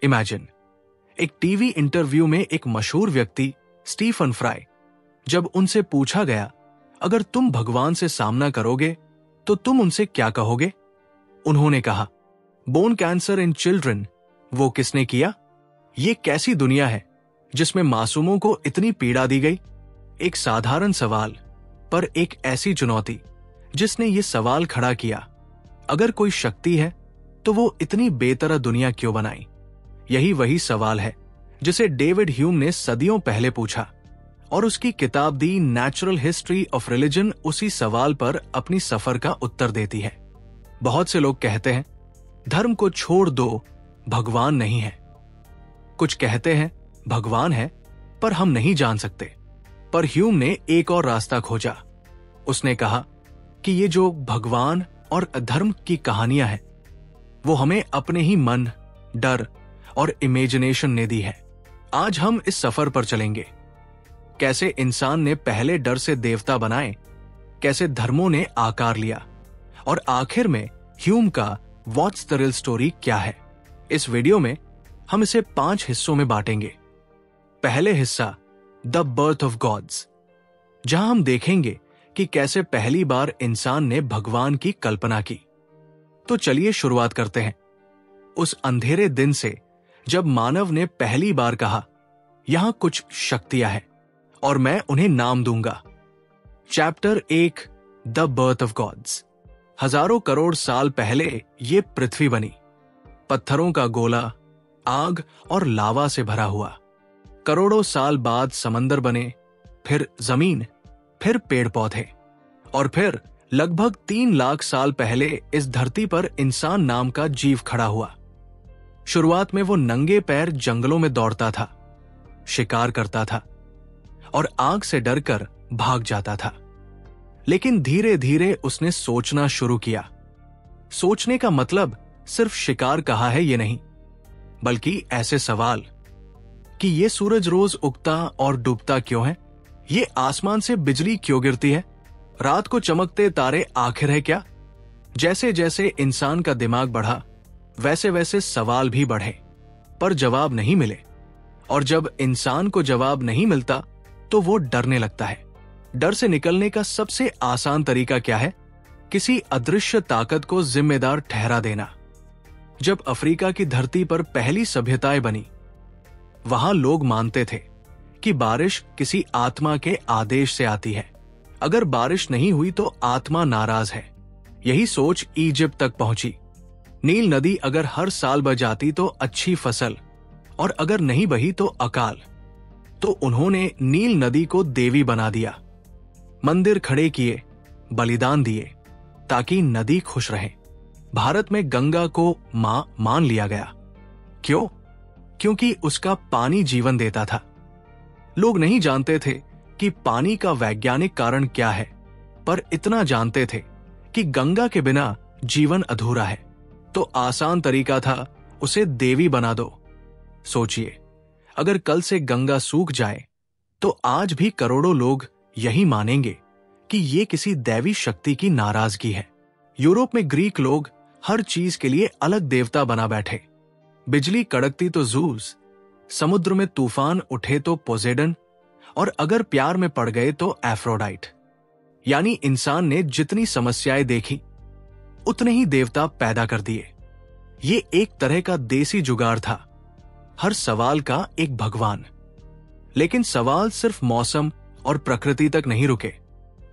Imagine, एक TV interview में एक मशहूर व्यक्ति स्टीफन फ्राई, जब उनसे पूछा गया अगर तुम भगवान से सामना करोगे तो तुम उनसे क्या कहोगे? उन्होंने कहा, बोन कैंसर इन चिल्ड्रन, वो किसने किया? ये कैसी दुनिया है जिसमें मासूमों को इतनी पीड़ा दी गई? एक साधारण सवाल, पर एक ऐसी चुनौती जिसने ये सवाल खड़ा किया, अगर कोई शक्ति है तो वो इतनी बेतरह दुनिया क्यों बनाई? यही वही सवाल है जिसे डेविड ह्यूम ने सदियों पहले पूछा, और उसकी किताब the natural history of religion उसी सवाल पर अपनी सफर का उत्तर देती है। बहुत से लोग कहते हैं धर्म को छोड़ दो, भगवान नहीं है। कुछ कहते हैं भगवान है पर हम नहीं जान सकते। पर ह्यूम ने एक और रास्ता खोजा। उसने कहा कि ये जो भगवान और धर्म की कहानियां हैं, वो हमें अपने ही मन, डर और इमेजिनेशन ने दी है। आज हम इस सफर पर चलेंगे। कैसे इंसान ने पहले डर से देवता बनाए, कैसे धर्मों ने आकार लिया, और आखिर में ह्यूम का व्हाट्स द रियल स्टोरी क्या है। इस वीडियो में हम इसे 5 हिस्सों में बांटेंगे। पहले हिस्सा, द बर्थ ऑफ गॉड्स, जहां हम देखेंगे कि कैसे पहली बार इंसान ने भगवान की कल्पना की। तो चलिए शुरुआत करते हैं उस अंधेरे दिन से जब मानव ने पहली बार कहा, यहां कुछ शक्तियां हैं और मैं उन्हें नाम दूंगा। Chapter 1, the birth of gods. हजारों करोड़ साल पहले ये पृथ्वी बनी, पत्थरों का गोला, आग और लावा से भरा हुआ। करोड़ों साल बाद समंदर बने, फिर जमीन, फिर पेड़ पौधे, और फिर लगभग 3 लाख साल पहले इस धरती पर इंसान नाम का जीव खड़ा हुआ। शुरुआत में वो नंगे पैर जंगलों में दौड़ता था, शिकार करता था और आग से डरकर भाग जाता था। लेकिन धीरे धीरे उसने सोचना शुरू किया। सोचने का मतलब सिर्फ शिकार कहा है ये नहीं, बल्कि ऐसे सवाल कि ये सूरज रोज उगता और डूबता क्यों है? ये आसमान से बिजली क्यों गिरती है? रात को चमकते तारे आखिर है क्या? जैसे जैसे इंसान का दिमाग बढ़ा, वैसे वैसे सवाल भी बढ़े, पर जवाब नहीं मिले। और जब इंसान को जवाब नहीं मिलता तो वो डरने लगता है। डर से निकलने का सबसे आसान तरीका क्या है? किसी अदृश्य ताकत को जिम्मेदार ठहरा देना। जब अफ्रीका की धरती पर पहली सभ्यताएं बनी, वहां लोग मानते थे कि बारिश किसी आत्मा के आदेश से आती है। अगर बारिश नहीं हुई तो आत्मा नाराज है। यही सोच इजिप्ट तक पहुंची। नील नदी अगर हर साल बह जाती तो अच्छी फसल, और अगर नहीं बही तो अकाल। तो उन्होंने नील नदी को देवी बना दिया, मंदिर खड़े किए, बलिदान दिए, ताकि नदी खुश रहे। भारत में गंगा को मां मान लिया गया। क्यों? क्योंकि उसका पानी जीवन देता था। लोग नहीं जानते थे कि पानी का वैज्ञानिक कारण क्या है, पर इतना जानते थे कि गंगा के बिना जीवन अधूरा है। तो आसान तरीका था उसे देवी बना दो। सोचिए, अगर कल से गंगा सूख जाए तो आज भी करोड़ों लोग यही मानेंगे कि ये किसी दैवी शक्ति की नाराजगी है। यूरोप में ग्रीक लोग हर चीज के लिए अलग देवता बना बैठे। बिजली कड़कती तो ज़ूस, समुद्र में तूफान उठे तो पोसेडन, और अगर प्यार में पड़ गए तो एफ्रोडाइट। यानी इंसान ने जितनी समस्याएं देखी, उतने ही देवता पैदा कर दिए। ये एक तरह का देसी जुगाड़ था, हर सवाल का एक भगवान। लेकिन सवाल सिर्फ मौसम और प्रकृति तक नहीं रुके।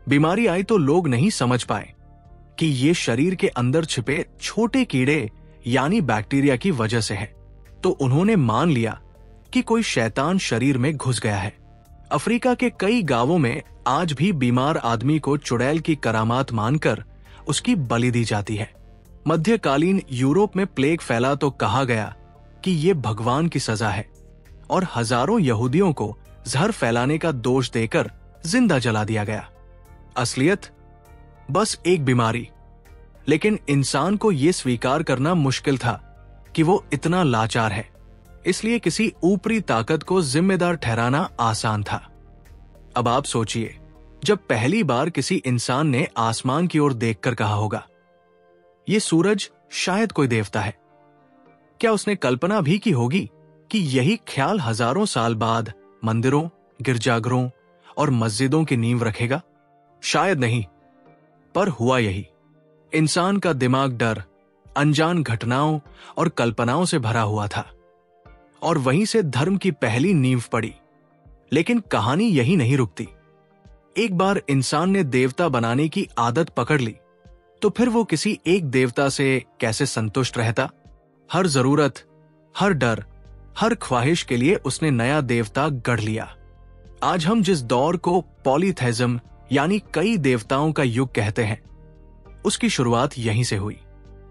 बीमारी आई तो लोग नहीं समझ पाए कि ये शरीर के अंदर छिपे छोटे कीड़े यानी बैक्टीरिया की वजह से है। तो उन्होंने मान लिया कि कोई शैतान शरीर में घुस गया है। अफ्रीका के कई गांवों में आज भी बीमार आदमी को चुड़ैल की करामात मानकर उसकी बलि दी जाती है। मध्यकालीन यूरोप में प्लेग फैला तो कहा गया कि ये भगवान की सजा है, और हजारों यहूदियों को जहर फैलाने का दोष देकर जिंदा जला दिया गया। असलियत बस एक बीमारी। लेकिन इंसान को यह स्वीकार करना मुश्किल था कि वो इतना लाचार है, इसलिए किसी ऊपरी ताकत को जिम्मेदार ठहराना आसान था। अब आप सोचिए, जब पहली बार किसी इंसान ने आसमान की ओर देखकर कहा होगा, ये सूरज शायद कोई देवता है। क्या उसने कल्पना भी की होगी कि यही ख्याल हजारों साल बाद मंदिरों, गिरजाघरों और मस्जिदों की नींव रखेगा? शायद नहीं, पर हुआ यही। इंसान का दिमाग डर, अनजान घटनाओं और कल्पनाओं से भरा हुआ था, और वहीं से धर्म की पहली नींव पड़ी। लेकिन कहानी यही नहीं रुकती। एक बार इंसान ने देवता बनाने की आदत पकड़ ली, तो फिर वो किसी एक देवता से कैसे संतुष्ट रहता? हर जरूरत, हर डर, हर ख्वाहिश के लिए उसने नया देवता गढ़ लिया। आज हम जिस दौर को पॉलीथेइज्म यानी कई देवताओं का युग कहते हैं, उसकी शुरुआत यहीं से हुई।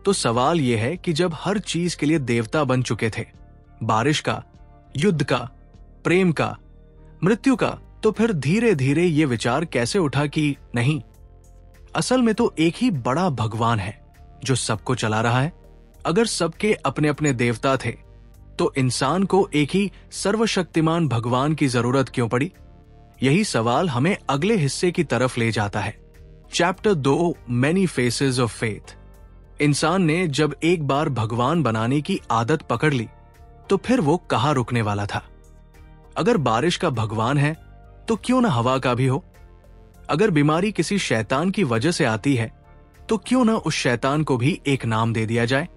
तो सवाल यह है कि जब हर चीज के लिए देवता बन चुके थे, बारिश का, युद्ध का, प्रेम का, मृत्यु का, तो फिर धीरे धीरे ये विचार कैसे उठा कि नहीं, असल में तो एक ही बड़ा भगवान है जो सबको चला रहा है। अगर सबके अपने अपने देवता थे, तो इंसान को एक ही सर्वशक्तिमान भगवान की जरूरत क्यों पड़ी? यही सवाल हमें अगले हिस्से की तरफ ले जाता है। Chapter 2, many faces of faith. इंसान ने जब एक बार भगवान बनाने की आदत पकड़ ली, तो फिर वो कहाँ रुकने वाला था? अगर बारिश का भगवान है, तो क्यों ना हवा का भी हो? अगर बीमारी किसी शैतान की वजह से आती है, तो क्यों ना उस शैतान को भी एक नाम दे दिया जाए?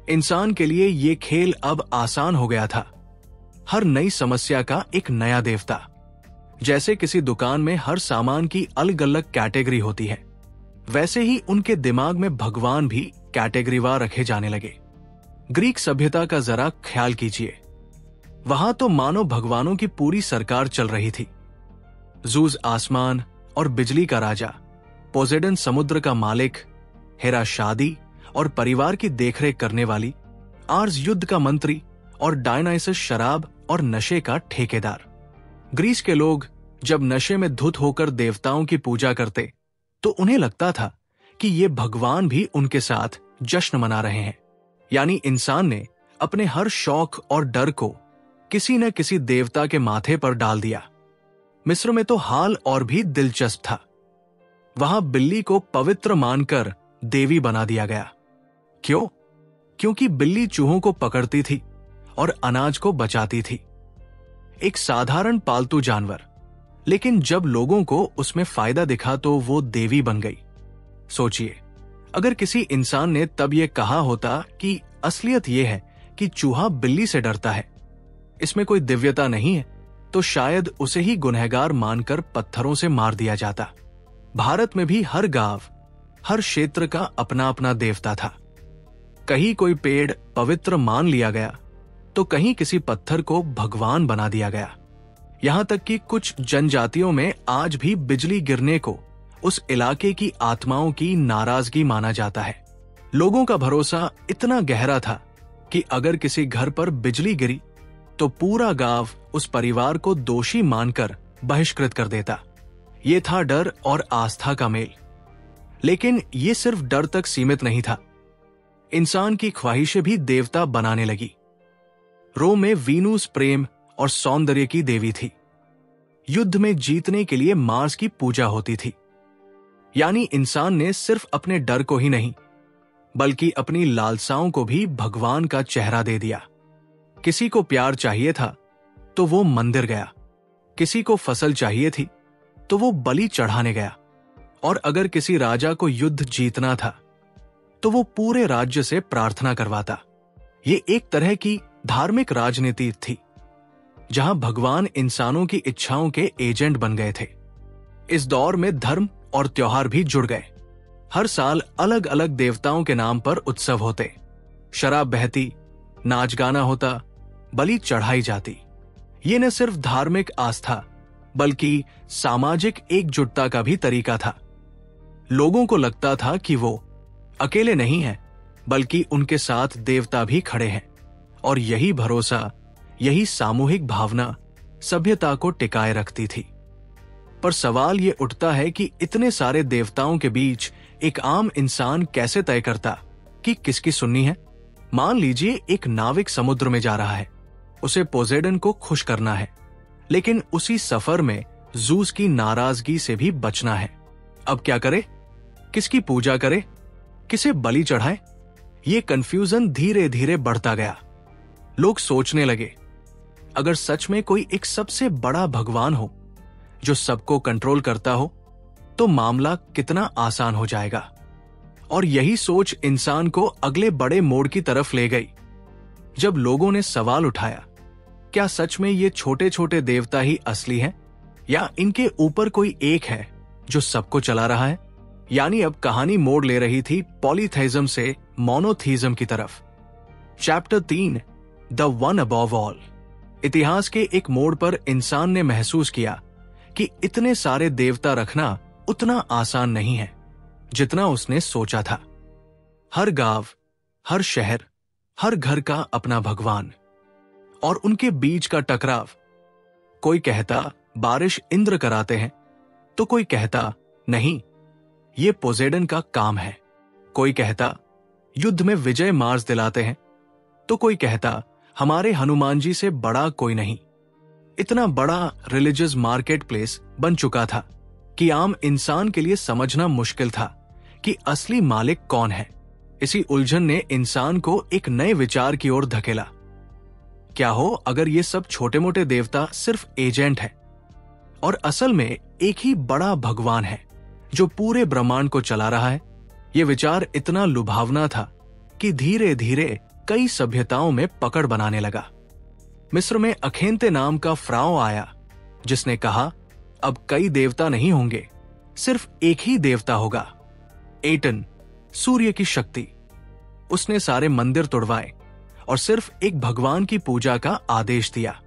इंसान के लिए ये खेल अब आसान हो गया था। हर नई समस्या का एक नया देवता। जैसे किसी दुकान में हर सामान की अलग अलग कैटेगरी होती है, वैसे ही उनके दिमाग में भगवान भी कैटेगरीवार रखे जाने लगे। ग्रीक सभ्यता का जरा ख्याल कीजिए। वहां तो मानो भगवानों की पूरी सरकार चल रही थी। जूस आसमान और बिजली का राजा, पोसेडन समुद्र का मालिक, हेरा शादी और परिवार की देखरेख करने वाली, आर्स युद्ध का मंत्री और डायनाइसस शराब और नशे का ठेकेदार। ग्रीस के लोग जब नशे में धुत होकर देवताओं की पूजा करते, तो उन्हें लगता था कि ये भगवान भी उनके साथ जश्न मना रहे हैं। यानी इंसान ने अपने हर शौक और डर को किसी न किसी देवता के माथे पर डाल दिया। मिस्र में तो हाल और भी दिलचस्प था। वहां बिल्ली को पवित्र मानकर देवी बना दिया गया। क्यों? क्योंकि बिल्ली चूहों को पकड़ती थी और अनाज को बचाती थी। एक साधारण पालतू जानवर, लेकिन जब लोगों को उसमें फायदा दिखा तो वो देवी बन गई। सोचिए, अगर किसी इंसान ने तब ये कहा होता कि असलियत यह है कि चूहा बिल्ली से डरता है, इसमें कोई दिव्यता नहीं है, तो शायद उसे ही गुनहगार मानकर पत्थरों से मार दिया जाता। भारत में भी हर गांव, हर क्षेत्र का अपना अपना देवता था। कहीं कोई पेड़ पवित्र मान लिया गया, तो कहीं किसी पत्थर को भगवान बना दिया गया। यहां तक कि कुछ जनजातियों में आज भी बिजली गिरने को उस इलाके की आत्माओं की नाराजगी माना जाता है। लोगों का भरोसा इतना गहरा था कि अगर किसी घर पर बिजली गिरी, तो पूरा गांव उस परिवार को दोषी मानकर बहिष्कृत कर देता। ये था डर और आस्था का मेल। लेकिन ये सिर्फ डर तक सीमित नहीं था। इंसान की ख्वाहिशें भी देवता बनाने लगी। रोम में वीनूस प्रेम और सौंदर्य की देवी थी। युद्ध में जीतने के लिए मार्स की पूजा होती थी। यानी इंसान ने सिर्फ अपने डर को ही नहीं, बल्कि अपनी लालसाओं को भी भगवान का चेहरा दे दिया। किसी को प्यार चाहिए था तो वो मंदिर गया, किसी को फसल चाहिए थी तो वो बलि चढ़ाने गया, और अगर किसी राजा को युद्ध जीतना था तो वो पूरे राज्य से प्रार्थना करवाता। ये एक तरह की धार्मिक राजनीति थी, जहां भगवान इंसानों की इच्छाओं के एजेंट बन गए थे। इस दौर में धर्म और त्योहार भी जुड़ गए। हर साल अलग अलग देवताओं के नाम पर उत्सव होते, शराब बहती, नाच गाना होता, बलि चढ़ाई जाती। ये न सिर्फ धार्मिक आस्था बल्कि सामाजिक एकजुटता का भी तरीका था। लोगों को लगता था कि वो अकेले नहीं हैं, बल्कि उनके साथ देवता भी खड़े हैं, और यही भरोसा, यही सामूहिक भावना सभ्यता को टिकाए रखती थी। पर सवाल ये उठता है कि इतने सारे देवताओं के बीच एक आम इंसान कैसे तय करता कि किसकी सुननी है? मान लीजिए एक नाविक समुद्र में जा रहा है, उसे पोसेडन को खुश करना है, लेकिन उसी सफर में जूस की नाराजगी से भी बचना है। अब क्या करे? किसकी पूजा करे? किसे बलि चढ़ाए? ये कंफ्यूजन धीरे धीरे बढ़ता गया। लोग सोचने लगे, अगर सच में कोई एक सबसे बड़ा भगवान हो जो सबको कंट्रोल करता हो तो मामला कितना आसान हो जाएगा। और यही सोच इंसान को अगले बड़े मोड़ की तरफ ले गई, जब लोगों ने सवाल उठाया, क्या सच में ये छोटे छोटे देवता ही असली हैं या इनके ऊपर कोई एक है जो सबको चला रहा है। यानी अब कहानी मोड़ ले रही थी पॉलीथेइज्म से मोनोथीज्म की तरफ। Chapter 3, the one above all. इतिहास के एक मोड़ पर इंसान ने महसूस किया कि इतने सारे देवता रखना उतना आसान नहीं है जितना उसने सोचा था। हर गांव, हर शहर, हर घर का अपना भगवान, और उनके बीच का टकराव। कोई कहता बारिश इंद्र कराते हैं, तो कोई कहता नहीं, ये पोसेडन का काम है। कोई कहता युद्ध में विजय मार्स दिलाते हैं, तो कोई कहता हमारे हनुमान जी से बड़ा कोई नहीं। इतना बड़ा रिलीजियस मार्केट प्लेस बन चुका था कि आम इंसान के लिए समझना मुश्किल था कि असली मालिक कौन है। इसी उलझन ने इंसान को एक नए विचार की ओर धकेला। क्या हो अगर ये सब छोटे मोटे देवता सिर्फ एजेंट है और असल में एक ही बड़ा भगवान है जो पूरे ब्रह्मांड को चला रहा है। ये विचार इतना लुभावना था कि धीरे धीरे कई सभ्यताओं में पकड़ बनाने लगा। मिस्र में अखेंते नाम का फ्राओ आया जिसने कहा, अब कई देवता नहीं होंगे, सिर्फ एक ही देवता होगा, एटन, सूर्य की शक्ति। उसने सारे मंदिर तोड़वाए और सिर्फ एक भगवान की पूजा का आदेश दिया।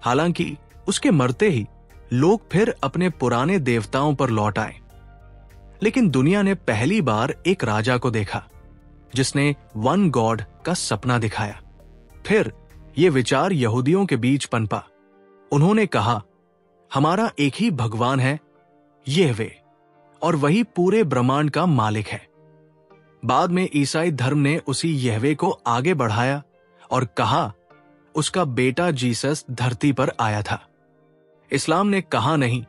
हालांकि उसके मरते ही लोग फिर अपने पुराने देवताओं पर लौट आए। लेकिन दुनिया ने पहली बार एक राजा को देखा जिसने वन गॉड का सपना दिखाया। फिर ये विचार यहूदियों के बीच पनपा। उन्होंने कहा, हमारा एक ही भगवान है, यहोवे, और वही पूरे ब्रह्मांड का मालिक है। बाद में ईसाई धर्म ने उसी यहोवे को आगे बढ़ाया और कहा उसका बेटा जीसस धरती पर आया था। इस्लाम ने कहा नहीं,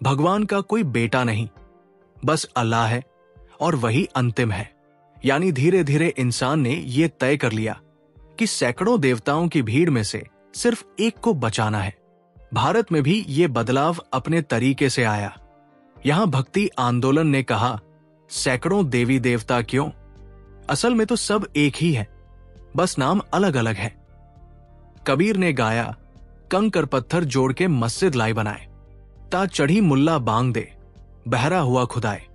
भगवान का कोई बेटा नहीं, बस अल्लाह है और वही अंतिम है। यानी धीरे धीरे इंसान ने यह तय कर लिया कि सैकड़ों देवताओं की भीड़ में से सिर्फ एक को बचाना है। भारत में भी ये बदलाव अपने तरीके से आया। यहां भक्ति आंदोलन ने कहा, सैकड़ों देवी देवता क्यों, असल में तो सब एक ही है, बस नाम अलग अलग है। कबीर ने गाया, कंकर पत्थर जोड़ के मस्जिद लाई बनाए, ता चढ़ी मुल्ला बांग दे, बहरा हुआ खुदाए।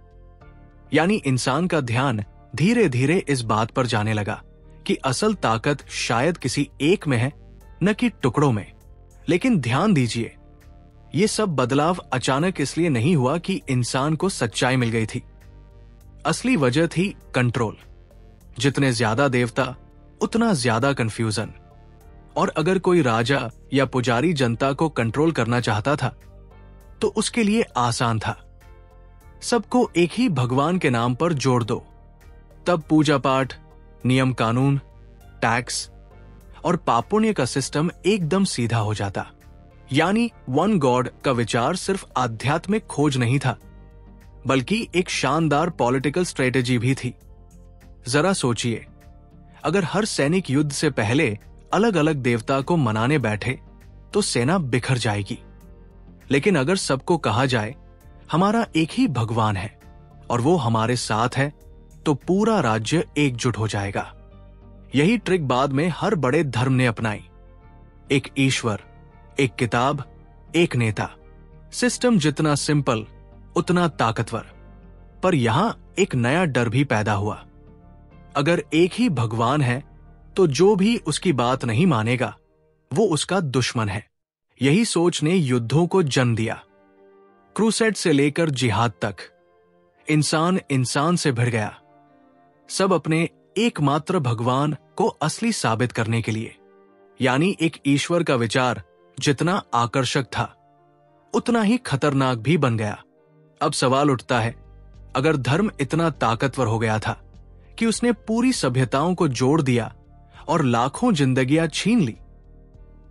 यानी इंसान का ध्यान धीरे धीरे इस बात पर जाने लगा कि असल ताकत शायद किसी एक में है, न कि टुकड़ों में। लेकिन ध्यान दीजिए, ये सब बदलाव अचानक इसलिए नहीं हुआ कि इंसान को सच्चाई मिल गई थी। असली वजह थी कंट्रोल। जितने ज्यादा देवता उतना ज्यादा कंफ्यूजन। और अगर कोई राजा या पुजारी जनता को कंट्रोल करना चाहता था तो उसके लिए आसान था, सबको एक ही भगवान के नाम पर जोड़ दो। तब पूजा पाठ, नियम कानून, टैक्स और पापुण्य का सिस्टम एकदम सीधा हो जाता। यानी वन गॉड का विचार सिर्फ आध्यात्मिक खोज नहीं था, बल्कि एक शानदार पॉलिटिकल स्ट्रेटेजी भी थी। जरा सोचिए, अगर हर सैनिक युद्ध से पहले अलग अलग देवता को मनाने बैठे तो सेना बिखर जाएगी। लेकिन अगर सबको कहा जाए हमारा एक ही भगवान है और वो हमारे साथ है, तो पूरा राज्य एकजुट हो जाएगा। यही ट्रिक बाद में हर बड़े धर्म ने अपनाई। एक ईश्वर, एक किताब, एक नेता। सिस्टम जितना सिंपल उतना ताकतवर। पर यहां एक नया डर भी पैदा हुआ। अगर एक ही भगवान है तो जो भी उसकी बात नहीं मानेगा वो उसका दुश्मन है। यही सोच ने युद्धों को जन्म दिया। क्रूसेड से लेकर जिहाद तक इंसान इंसान से भिड़ गया, सब अपने एकमात्र भगवान को असली साबित करने के लिए। यानी एक ईश्वर का विचार जितना आकर्षक था उतना ही खतरनाक भी बन गया। अब सवाल उठता है, अगर धर्म इतना ताकतवर हो गया था कि उसने पूरी सभ्यताओं को जोड़ दिया और लाखों जिंदगियां छीन ली,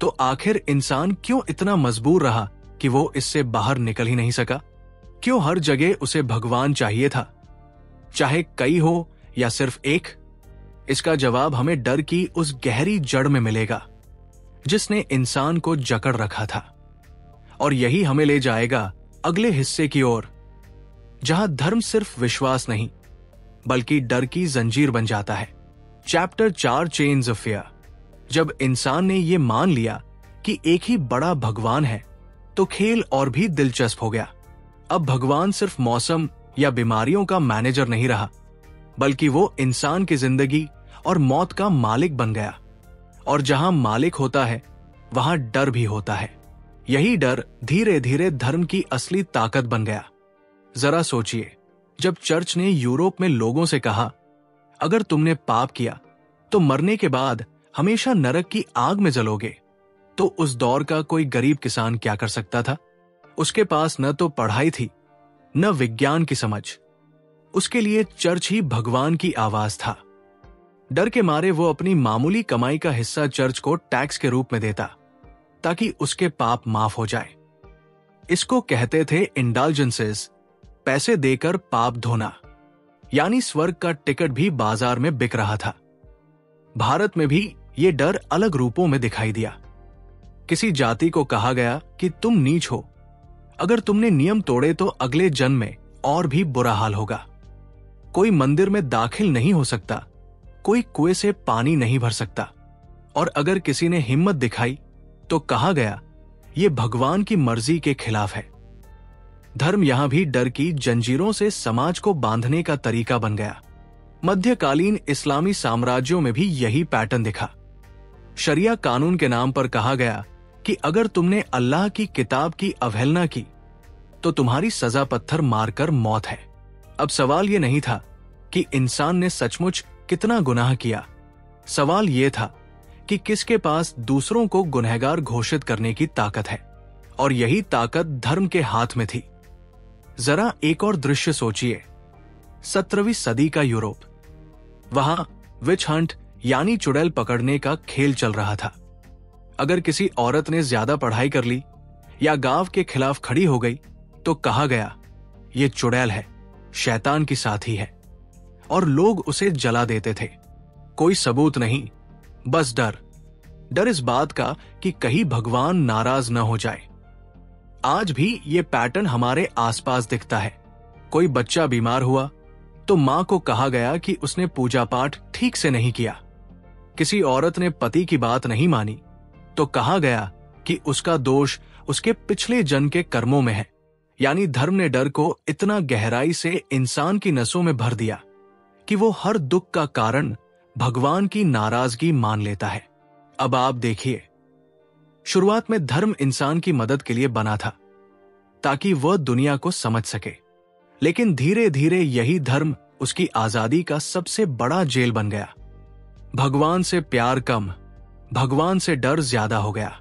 तो आखिर इंसान क्यों इतना मजबूर रहा कि वो इससे बाहर निकल ही नहीं सका? क्यों हर जगह उसे भगवान चाहिए था, चाहे कई हो या सिर्फ एक? इसका जवाब हमें डर की उस गहरी जड़ में मिलेगा जिसने इंसान को जकड़ रखा था। और यही हमें ले जाएगा अगले हिस्से की ओर, जहां धर्म सिर्फ विश्वास नहीं बल्कि डर की जंजीर बन जाता है। Chapter 4 chains of fear. जब इंसान ने यह मान लिया कि एक ही बड़ा भगवान है तो खेल और भी दिलचस्प हो गया। अब भगवान सिर्फ मौसम या बीमारियों का मैनेजर नहीं रहा, बल्कि वो इंसान की जिंदगी और मौत का मालिक बन गया। और जहां मालिक होता है वहां डर भी होता है। यही डर धीरे धीरे धर्म की असली ताकत बन गया। जरा सोचिए, जब चर्च ने यूरोप में लोगों से कहा, अगर तुमने पाप किया तो मरने के बाद हमेशा नरक की आग में जलोगे, तो उस दौर का कोई गरीब किसान क्या कर सकता था? उसके पास न तो पढ़ाई थी न विज्ञान की समझ। उसके लिए चर्च ही भगवान की आवाज था। डर के मारे वो अपनी मामूली कमाई का हिस्सा चर्च को टैक्स के रूप में देता ताकि उसके पाप माफ हो जाए। इसको कहते थे इंडल्जेंसेस, पैसे देकर पाप धोना। यानी स्वर्ग का टिकट भी बाजार में बिक रहा था। भारत में भी ये डर अलग रूपों में दिखाई दिया। किसी जाति को कहा गया कि तुम नीच हो, अगर तुमने नियम तोड़े तो अगले जन्म में और भी बुरा हाल होगा। कोई मंदिर में दाखिल नहीं हो सकता, कोई कुएं से पानी नहीं भर सकता। और अगर किसी ने हिम्मत दिखाई तो कहा गया ये भगवान की मर्जी के खिलाफ है। धर्म यहां भी डर की जंजीरों से समाज को बांधने का तरीका बन गया। मध्यकालीन इस्लामी साम्राज्यों में भी यही पैटर्न दिखा। शरिया कानून के नाम पर कहा गया कि अगर तुमने अल्लाह की किताब की अवहेलना की तो तुम्हारी सजा पत्थर मारकर मौत है। अब सवाल यह नहीं था कि इंसान ने सचमुच कितना गुनाह किया, सवाल यह था कि किसके पास दूसरों को गुनहगार घोषित करने की ताकत है। और यही ताकत धर्म के हाथ में थी। जरा एक और दृश्य सोचिए, 17वीं सदी का यूरोप। वहां विच हंट यानी चुड़ैल पकड़ने का खेल चल रहा था। अगर किसी औरत ने ज्यादा पढ़ाई कर ली या गांव के खिलाफ खड़ी हो गई तो कहा गया ये चुड़ैल है, शैतान की साथी है, और लोग उसे जला देते थे। कोई सबूत नहीं, बस डर इस बात का कि कहीं भगवान नाराज न हो जाए। आज भी ये पैटर्न हमारे आसपास दिखता है। कोई बच्चा बीमार हुआ तो मां को कहा गया कि उसने पूजा पाठ ठीक से नहीं किया। किसी औरत ने पति की बात नहीं मानी तो कहा गया कि उसका दोष उसके पिछले जन्म के कर्मों में है। यानी धर्म ने डर को इतना गहराई से इंसान की नसों में भर दिया कि वो हर दुख का कारण भगवान की नाराजगी मान लेता है। अब आप देखिए, शुरुआत में धर्म इंसान की मदद के लिए बना था ताकि वह दुनिया को समझ सके, लेकिन धीरे धीरे यही धर्म उसकी आजादी का सबसे बड़ा जेल बन गया। भगवान से प्यार कम, भगवान से डर ज्यादा हो गया।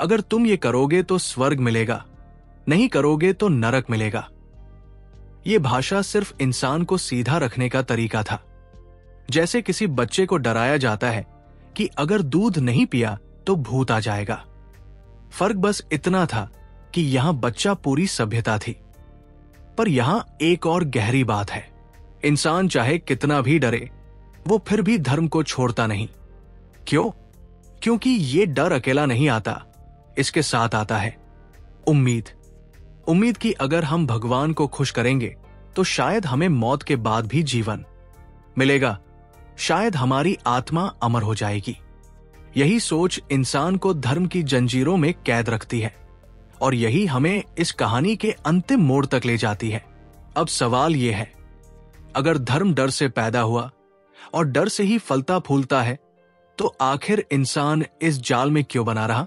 अगर तुम ये करोगे तो स्वर्ग मिलेगा, नहीं करोगे तो नरक मिलेगा। ये भाषा सिर्फ इंसान को सीधा रखने का तरीका था। जैसे किसी बच्चे को डराया जाता है कि अगर दूध नहीं पिया तो भूत आ जाएगा। फर्क बस इतना था कि यहां बच्चा पूरी सभ्यता थी। पर यहां एक और गहरी बात है, इंसान चाहे कितना भी डरे वो फिर भी धर्म को छोड़ता नहीं। क्यों? क्योंकि ये डर अकेला नहीं आता, इसके साथ आता है उम्मीद कि अगर हम भगवान को खुश करेंगे तो शायद हमें मौत के बाद भी जीवन मिलेगा, शायद हमारी आत्मा अमर हो जाएगी। यही सोच इंसान को धर्म की जंजीरों में कैद रखती है और यही हमें इस कहानी के अंतिम मोड़ तक ले जाती है। अब सवाल यह है, अगर धर्म डर से पैदा हुआ और डर से ही फलता फूलता है तो आखिर इंसान इस जाल में क्यों बना रहा?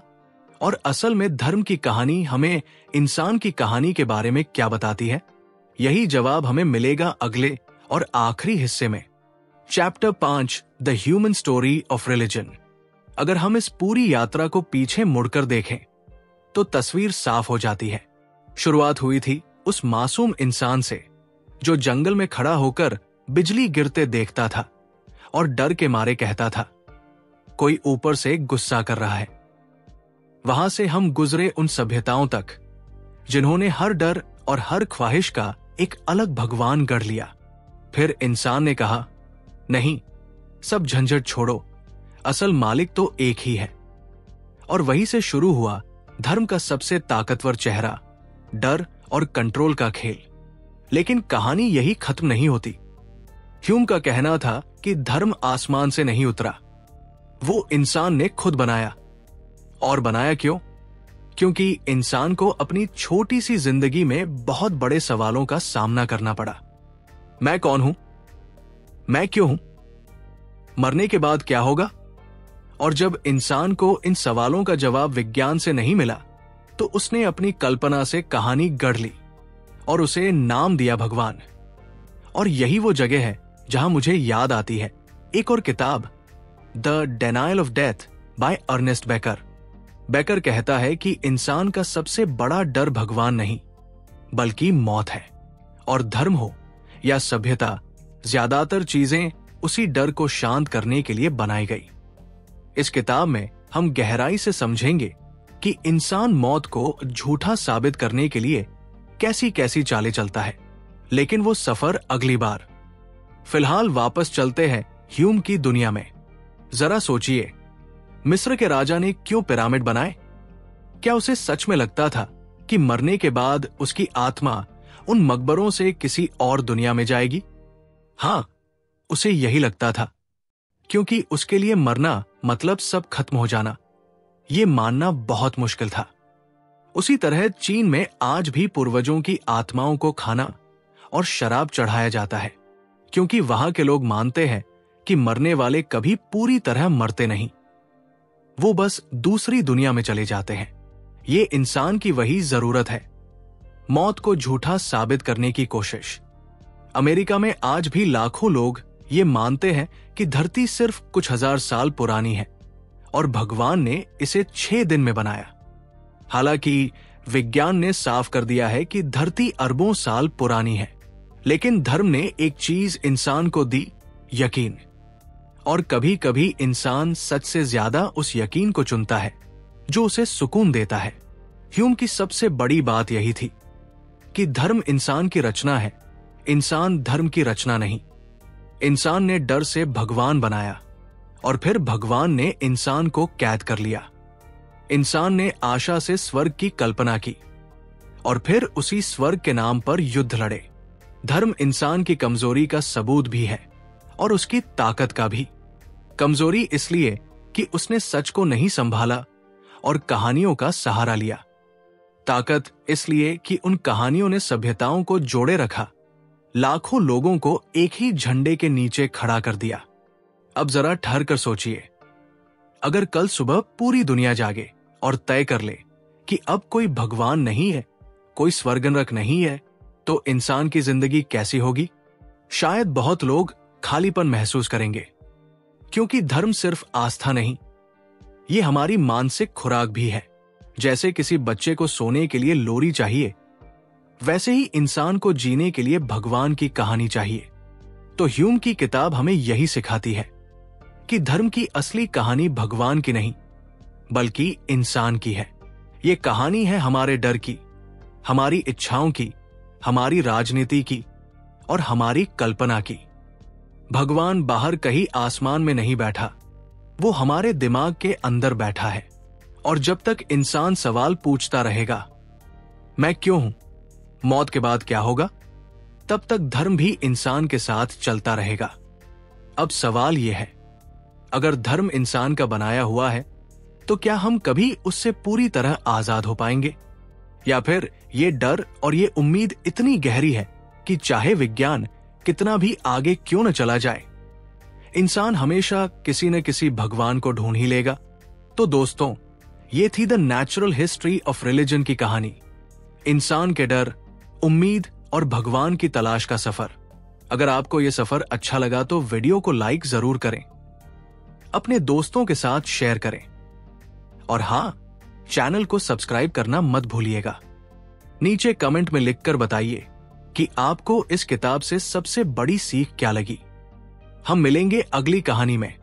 और असल में धर्म की कहानी हमें इंसान की कहानी के बारे में क्या बताती है? यही जवाब हमें मिलेगा अगले और आखिरी हिस्से में, chapter 5 the human story of religion. अगर हम इस पूरी यात्रा को पीछे मुड़कर देखें तो तस्वीर साफ हो जाती है। शुरुआत हुई थी उस मासूम इंसान से जो जंगल में खड़ा होकर बिजली गिरते देखता था और डर के मारे कहता था कोई ऊपर से गुस्सा कर रहा है। वहां से हम गुजरे उन सभ्यताओं तक जिन्होंने हर डर और हर ख्वाहिश का एक अलग भगवान गढ़ लिया। फिर इंसान ने कहा नहीं, सब झंझट छोड़ो, असल मालिक तो एक ही है। और वहीं से शुरू हुआ धर्म का सबसे ताकतवर चेहरा, डर और कंट्रोल का खेल। लेकिन कहानी यही खत्म नहीं होती। ह्यूम का कहना था कि धर्म आसमान से नहीं उतरा, वो इंसान ने खुद बनाया। और बनाया क्यों? क्योंकि इंसान को अपनी छोटी सी जिंदगी में बहुत बड़े सवालों का सामना करना पड़ा। मैं कौन हूं? मैं क्यों हूं? मरने के बाद क्या होगा? और जब इंसान को इन सवालों का जवाब विज्ञान से नहीं मिला, तो उसने अपनी कल्पना से कहानी गढ़ ली और उसे नाम दिया भगवान। और यही वो जगह है जहां मुझे याद आती है एक और किताब, the denial of death by Ernest Becker. Becker कहता है कि इंसान का सबसे बड़ा डर भगवान नहीं, बल्कि मौत है। और धर्म हो या सभ्यता, ज्यादातर चीजें उसी डर को शांत करने के लिए बनाई गई। इस किताब में हम गहराई से समझेंगे कि इंसान मौत को झूठा साबित करने के लिए कैसी कैसी चालें चलता है। लेकिन वो सफर अगली बार। फिलहाल वापस चलते हैं ह्यूम की दुनिया में। जरा सोचिए, मिस्र के राजा ने क्यों पिरामिड बनाए? क्या उसे सच में लगता था कि मरने के बाद उसकी आत्मा उन मकबरों से किसी और दुनिया में जाएगी? हां, उसे यही लगता था, क्योंकि उसके लिए मरना मतलब सब खत्म हो जाना। यह मानना बहुत मुश्किल था। उसी तरह चीन में आज भी पूर्वजों की आत्माओं को खाना और शराब चढ़ाया जाता है, क्योंकि वहां के लोग मानते हैं कि मरने वाले कभी पूरी तरह मरते नहीं, वो बस दूसरी दुनिया में चले जाते हैं। ये इंसान की वही जरूरत है, मौत को झूठा साबित करने की कोशिश। अमेरिका में आज भी लाखों लोग ये मानते हैं कि धरती सिर्फ कुछ हजार साल पुरानी है और भगवान ने इसे 6 दिन में बनाया। हालांकि विज्ञान ने साफ कर दिया है कि धरती अरबों साल पुरानी है। लेकिन धर्म ने एक चीज इंसान को दी, यकीन। और कभी कभी इंसान सच से ज्यादा उस यकीन को चुनता है जो उसे सुकून देता है। ह्यूम की सबसे बड़ी बात यही थी कि धर्म इंसान की रचना है, इंसान धर्म की रचना नहीं। इंसान ने डर से भगवान बनाया और फिर भगवान ने इंसान को कैद कर लिया। इंसान ने आशा से स्वर्ग की कल्पना की और फिर उसी स्वर्ग के नाम पर युद्ध लड़े। धर्म इंसान की कमजोरी का सबूत भी है और उसकी ताकत का भी। कमजोरी इसलिए कि उसने सच को नहीं संभाला और कहानियों का सहारा लिया। ताकत इसलिए कि उन कहानियों ने सभ्यताओं को जोड़े रखा, लाखों लोगों को एक ही झंडे के नीचे खड़ा कर दिया। अब जरा ठहर कर सोचिए, अगर कल सुबह पूरी दुनिया जागे और तय कर ले कि अब कोई भगवान नहीं है, कोई स्वर्गनरक नहीं है, तो इंसान की जिंदगी कैसी होगी? शायद बहुत लोग खालीपन महसूस करेंगे, क्योंकि धर्म सिर्फ आस्था नहीं, ये हमारी मानसिक खुराक भी है। जैसे किसी बच्चे को सोने के लिए लोरी चाहिए, वैसे ही इंसान को जीने के लिए भगवान की कहानी चाहिए। तो ह्यूम की किताब हमें यही सिखाती है कि धर्म की असली कहानी भगवान की नहीं, बल्कि इंसान की है। ये कहानी है हमारे डर की, हमारी इच्छाओं की, हमारी राजनीति की और हमारी कल्पना की। भगवान बाहर कहीं आसमान में नहीं बैठा, वो हमारे दिमाग के अंदर बैठा है। और जब तक इंसान सवाल पूछता रहेगा, मैं क्यों हूं, मौत के बाद क्या होगा, तब तक धर्म भी इंसान के साथ चलता रहेगा। अब सवाल यह है, अगर धर्म इंसान का बनाया हुआ है, तो क्या हम कभी उससे पूरी तरह आजाद हो पाएंगे? या फिर ये डर और ये उम्मीद इतनी गहरी है कि चाहे विज्ञान कितना भी आगे क्यों न चला जाए, इंसान हमेशा किसी न किसी भगवान को ढूंढ ही लेगा। तो दोस्तों, ये थी the natural history of religion की कहानी, इंसान के डर, उम्मीद और भगवान की तलाश का सफर। अगर आपको यह सफर अच्छा लगा तो वीडियो को लाइक जरूर करें, अपने दोस्तों के साथ शेयर करें और हां, चैनल को सब्सक्राइब करना मत भूलिएगा। नीचे कमेंट में लिखकर बताइए कि आपको इस किताब से सबसे बड़ी सीख क्या लगी। हम मिलेंगे अगली कहानी में।